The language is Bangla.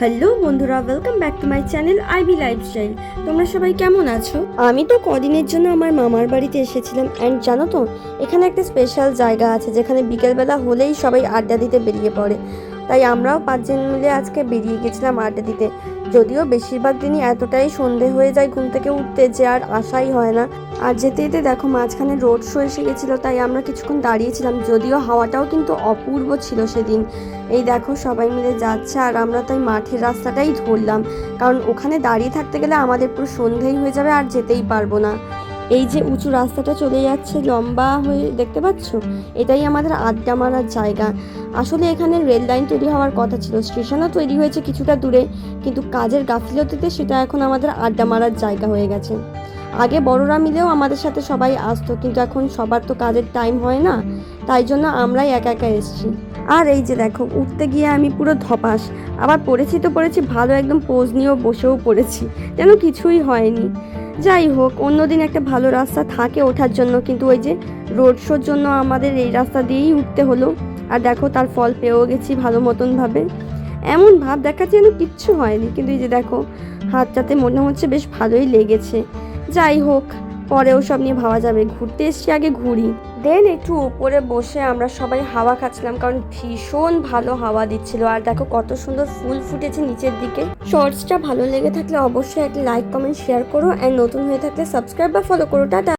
হ্যালো বন্ধুরা, welcome back to my channel IB lifestyle. তোমরা সবাই কেমন আছো? আমি তো কদিনের জন্য আমার মামার বাড়িতে এসেছিলাম। অ্যান্ড জানো তো, এখানে একটা স্পেশাল জায়গা আছে যেখানে বিকেলবেলা হলেই সবাই আড্ডা দিতে বেরিয়ে পড়ে। তাই আমরাও 5 জন মিলে আজকে বেরিয়ে গেছিলাম আড্ডা দিতে। যদিও বেশিরভাগ দিনই এতটাই সন্ধে হয়ে যায় ঘুম থেকে উঠতে যে আর আসাই হয় না। আর যেতে যেতে দেখো মাঝখানে রোড শো এসে গেছিলো, তাই আমরা কিছুক্ষণ দাঁড়িয়েছিলাম। যদিও হাওয়াটাও কিন্তু অপূর্ব ছিল সেদিন। এই দেখো সবাই মিলে যাচ্ছে আর আমরা তাই মাঠের রাস্তাটাই ধরলাম, কারণ ওখানে দাঁড়িয়ে থাকতে গেলে আমাদের পুরো সন্ধেই হয়ে যাবে আর যেতেই পারবো না। এই যে উঁচু রাস্তাটা চলে যাচ্ছে লম্বা হয়ে, দেখতে পাচ্ছ, এটাই আমাদের আড্ডা মারার জায়গা। আসলে এখানে রেল লাইন তৈরি হওয়ার কথা ছিল, স্টেশনও তৈরি হয়েছে কিছুটা দূরে, কিন্তু কাজের গাফিলতিতে সেটা এখন আমাদের আড্ডা মারার জায়গা হয়ে গেছে। আগে বড়রা মিলেও আমাদের সাথে সবাই আসতো, কিন্তু এখন সবার তো কাজের টাইম হয় না, তাই জন্য আমরাই একা একা এসেছি। আর এই যে দেখো, উঠতে গিয়ে আমি পুরো ধপাস। আবার পড়েছি তো পড়েছি ভালো, একদম পোজ নিয়েও বসেও পড়েছি, যেন কিছুই হয়নি। যাই হোক, অন্যদিন একটা ভালো রাস্তা থাকে ওঠার জন্য, কিন্তু ওই যে রোড শোর জন্য আমাদের এই রাস্তা দিয়েই উঠতে হলো। আর দেখো তার ফল পেয়েও গেছি ভালো মতন ভাবে। এমন ভাব দেখাচ্ছে যেন কিচ্ছু হয়নি, কিন্তু এই যে দেখো হাতটাতে মনে হচ্ছে বেশ ভালোই লেগেছে। যাই হোক, পরেও সব নিয়ে ভাবা যাবে। ঘুরতে এসছি, আগে ঘুরি। দেন একটু উপরে বসে আমরা সবাই হাওয়া খাচ্ছিলাম, কারণ ভীষণ ভালো হাওয়া দিচ্ছিল। আর দেখো কত সুন্দর ফুল ফুটেছে নিচের দিকে। শর্টসটা ভালো লেগে থাকলে অবশ্যই একটা লাইক, কমেন্ট, শেয়ার করো। অ্যান্ড নতুন হয়ে থাকলে সাবস্ক্রাইব বা ফলো করো। টাটা।